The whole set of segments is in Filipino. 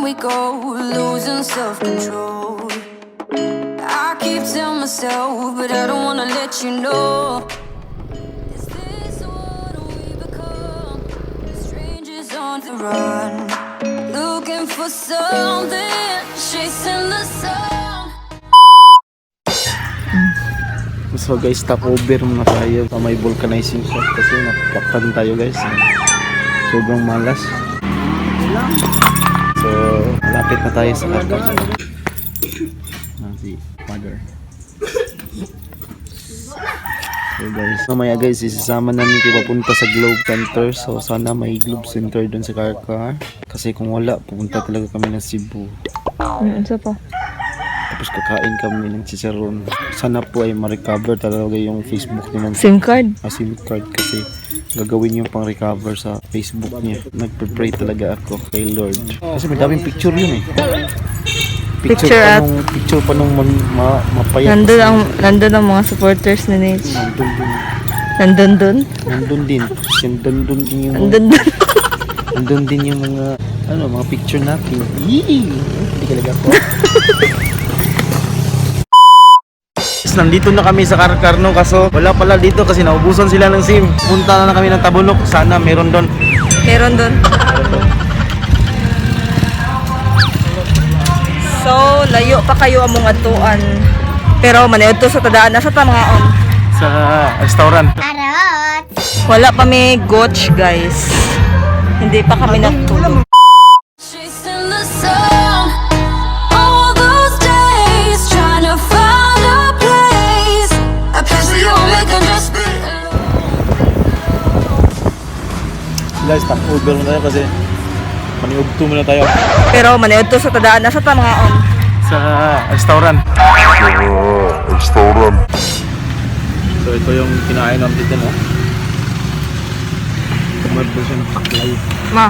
we go, losing self-control. I keep telling myself, but I don't wanna let you know. Is this what we become? Strangers on the run, looking for something, chasing the sun. So guys, stop over muna tayo sa may vulcanizing shop kasi napaktan tayo guys. Sobrang malas. So, malapit na tayo sa karton. Si mother. So guys, mamaya guys, isasama namin kayo papunta sa Globe Center. So sana may Globe Center dun sa Car. Kasi kung wala, pupunta talaga kami ng Cebu. Isa pa. Tapos kakain kami ng chicharon. Sana po ay ma-recover talaga yung Facebook ni Ma'am. SIM card? SIM card kasi gagawin yung pang-recover sa Facebook niya. Nagpe-pray talaga ako kay Lord. Kasi may daming picture yun eh. Picture Picture pa nung mapayat. Nandun ang mga supporters ni Nate. Nandun din. Nandun din yung nandun din yung mga mga picture natin. Yee! Hindi talaga ako. Nandito na kami sa Carcarno kaso wala pala dito kasi naubusan sila ng SIM. Punta na kami ng Tabunok. Sana meron doon. Meron doon. So, layo pa kayo among atuan. Pero manayod to sa tadaan. Nasa tamangaon? Sa restaurant. Wala pa may gotch guys. Hindi pa kami natulog. Chasing the sun, all those days trying to find a place, a place where you only can just be alone. Guys, stop over muna tayo kasi maniugto muna tayo. Pero manayod to sa tadaan. Nasa tamangaon? Sa restaurant. So ito yung kinain namin dito no. Tumad po siya ng paklay. Ma.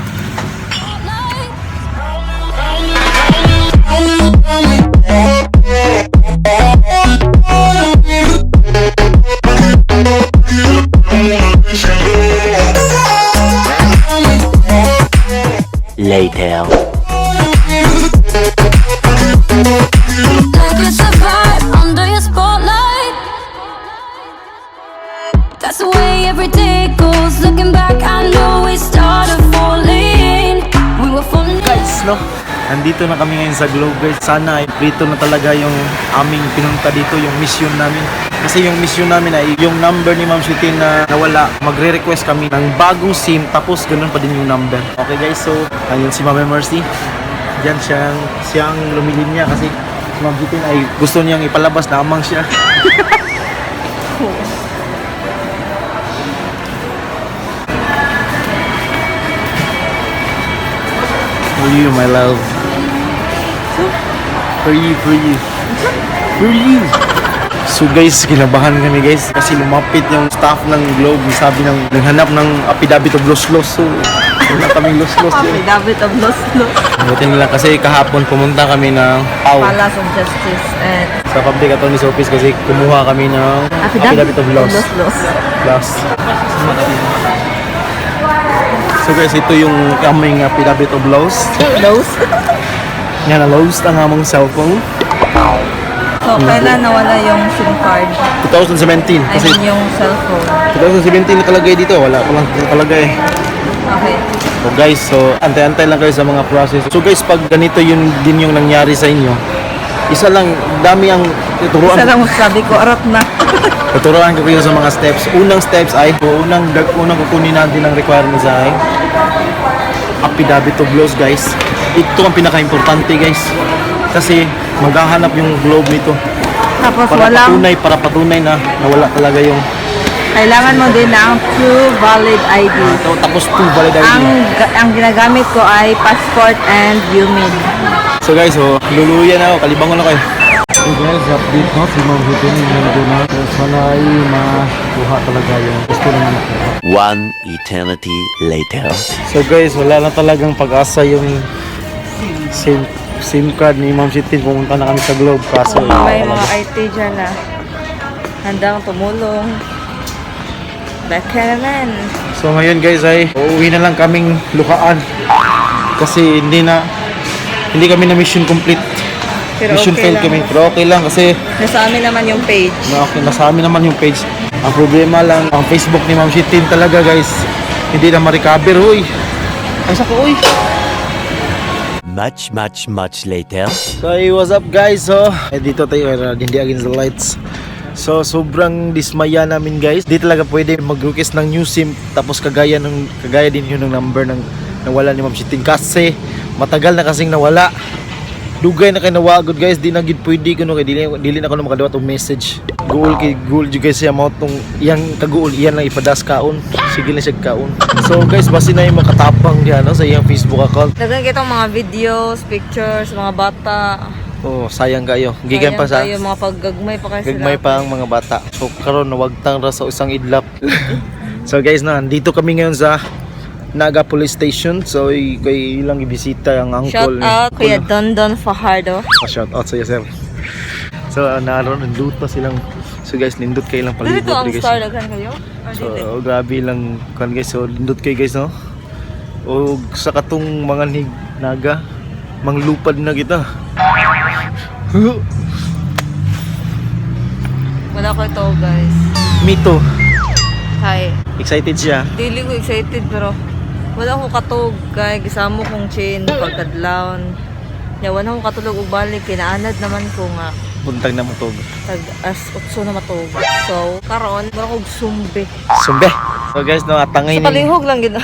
Later. Like it's a vibe under your spotlight. That's the way every day goes. Looking back, I know we started falling. We were falling. Guys, no? Nandito na kami ngayon sa Globe guys. Sana ay prito na talaga yung aming pinunta dito, yung mission namin. Kasi yung mission namin ay yung number ni Ma'am Shutin na nawala. Magre-request kami ng bagong SIM tapos ganun pa din yung number. Okay guys, so ayun si Ma'am Mercy. Diyan siyang lumilinya kasi si Ma'am Shutin ay gusto niyang ipalabas na amang siya. For you, my love. For you. So guys, kinabahan kami guys kasi lumapit yung staff ng Globe. Sabi naghanap ng affidavit of loss. So wala kaming loss yun. Affidavit of loss. Buti nila kasi kahapon pumunta kami ng Palace of Justice and sa Public Attorney's Office kasi kumuha kami ng affidavit of loss. So guys, ito yung aming affidavit of loss. Nga na lost ang among cellphone. So, kailan nawala yung SIM card? 2017 I kasi mean yung cellphone. 2017 nakalagay dito, wala pa lang nakalagay. Okay. So guys, so antay-antay lang kayo sa mga process. So guys, pag ganito yun din yung nangyari sa inyo, isa lang, dami ang tuturuan. Isa lang magsabi ko, arap na. Tuturuan ko kayo sa mga steps. Unang steps ay, unang kukunin natin ang requirements ay affidavit of loss guys. Ito ang pinaka-importante guys. Kasi maghahanap yung Globe nito. Tapos Para patunay na nawala talaga yung kailangan mo din ng true valid ID. tapos true valid ID. Ang ginagamit ko ay passport and UMID. So guys, so luluyan na ako, kalibangon na kayo. So guys, update no, si Ma'am Shutin nandun na. So sana ay makuha talaga yung gusto naman ako. One eternity later. So guys, wala na talagang pag-asa yung SIM card ni Ma'am Shutin. Pumunta na kami sa Globe kaso May mga IT dyan na handang tumulong. Baka naman. So ngayon guys ay uuwi na lang kaming lukaan kasi hindi na hindi kami na mission complete. Pero Mission okay failed lang. kami. Pero okay lang kasi Nasa amin naman yung page. nasa amin naman yung page. Ang problema lang, ang Facebook ni Ma'am Shitin talaga guys, hindi na ma-recover. Uy! Ay, saka, uy! Much later. So, hey, what's up guys? So, dito tayo, hindi against the lights. So, sobrang dismaya namin guys. Di talaga pwede mag-request ng new SIM tapos kagaya din yun ng number ng nawala ni Ma'am Shitin kasi matagal na kasing nawala. Dugay na kay nawagod guys, di na gid pwede kuno kay dili na kuno makadawat og message. Goal jud guys siya mo tong iyang kaguol iyan lang ipadas kaon. Sige na siya kaon. So guys, basi na yung makatapang diyan no, sa iyang Facebook account. Dagan kita mga videos, pictures, mga bata. Oh, sayang kayo. Gigan pa sa Sayang kayo, mga paggagmay pa kayo gagmay pa ang mga bata. So karon nawagtang ra sa isang idlap. So guys, nandito kami ngayon sa Naga Police Station. So kay ilang ibisita ang uncle. Shout out Kuya Dondon Fajardo. Shout out sa iyo sir. So naroon nandun pa silang. So guys, nindot kayo lang Dito palibot ang guys. star daghan kayo? Or So dito? grabe lang kan guys. So nindot kayo guys no. O sa katong mga naga manglupad na kita. Wala ko ito guys. Mito, Hi. excited siya. Dili ko excited pero wala ko katog kay gisamo kong chin pagkadlawon. Ya wala ko katulog og balik kinaanad naman ko nga Buntag na mo to. tag as utso na matog. So karon wala ko sumbe. Sumbe. So guys, no, atangay Sa palihog lang gid.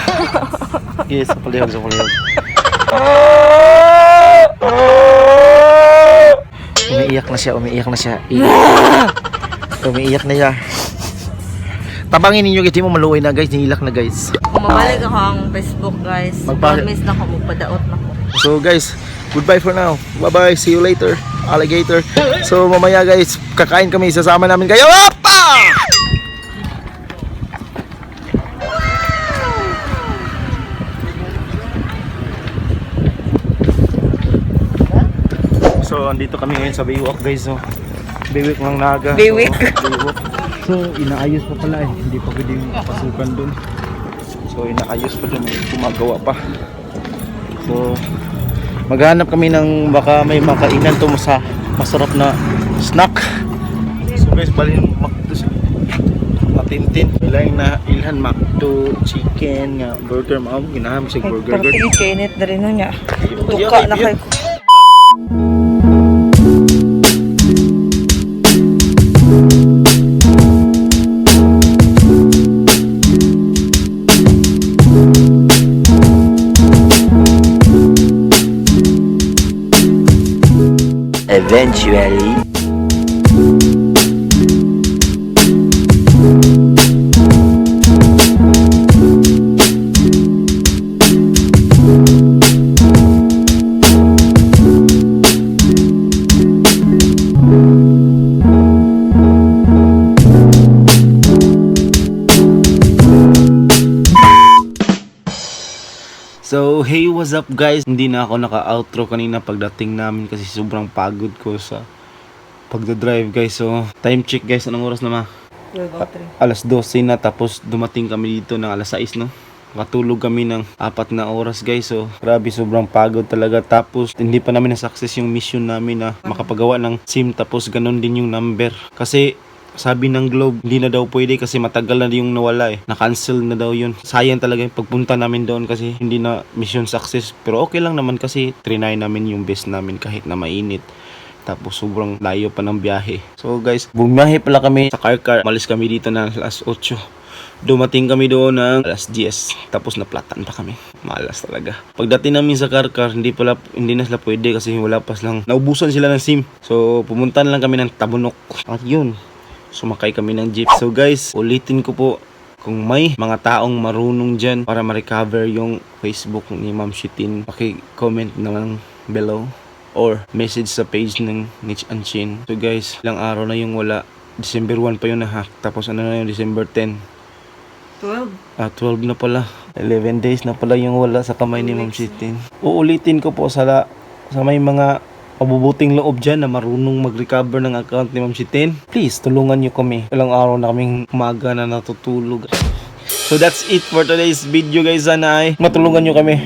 Yes, sa palihog, sa palihog. Umiiyak na siya. Umiiyak na siya. Tabangin ninyo guys, di mo maluoy na guys, nilak na guys. Kung mabalik ako ang Facebook guys, Magpa- promise na ko magpadaot na ko. So guys, goodbye for now. Bye-bye, see you later, alligator. So mamaya guys, kakain kami, sasama namin kayo. Opa! So andito kami ngayon sa Baywalk guys. So, Baywalk ng Naga. Baywalk. So, Baywalk. So inaayos pa pala eh, hindi pa pwedeng pasukan dun. So inaayos pa dun, may gumagawa pa. So maghanap kami ng baka may makainan to sa masarap na snack. So guys, balhin makto sa matintin. Ilhan makto chicken nga burger ma'am, ginaham sig burger. Parang kainit na rin niya. Tuka Tuka na kay ko. Eventually. So hey, what's up guys? Hindi na ako naka-outro kanina pagdating namin kasi sobrang pagod ko sa pagdadrive guys. So time check guys, anong oras na ma? 12:03. Alas 12 na, tapos dumating kami dito ng alas 6 no. Katulog kami ng 4 na oras guys. So grabe, sobrang pagod talaga. Tapos hindi pa namin na-success yung mission namin na makapagawa ng SIM, tapos ganun din yung number. Kasi sabi ng Globe, hindi na daw pwede kasi matagal na yung nawala eh. Na-cancel na daw yun. Sayang talaga yung pagpunta namin doon kasi hindi na mission success. Pero okay lang naman kasi trinay namin yung best namin kahit na mainit. Tapos sobrang layo pa ng biyahe. So guys, bumiyahe pala kami sa car. Malis kami dito na alas 8. Dumating kami doon ng alas 10. Tapos naplatan pa kami. Malas talaga. Pagdating namin sa car, hindi na sila pwede kasi wala pa silang, naubusan sila ng SIM. So pumunta na lang kami ng Tabunok. At yun, sumakay kami ng jeep. So guys, ulitin ko po, kung may mga taong marunong dyan para ma-recover yung Facebook ni Ma'am Shitin, paki-comment naman below or message sa page ng Niche and Chin. So guys, ilang araw na yung wala. December 1 pa yung na-hack. Tapos ano na yung December 10? 12 na pala. 11 days na pala yung wala sa kamay ni Ma'am Shitin. Uulitin ko po sa may mga mabubuting loob dyan na marunong mag-recover ng account ni Ma'am Shitin, please tulungan nyo kami. Ilang araw na kaming umaga na natutulog. So that's it for today's video guys. Sana ay matulungan nyo kami.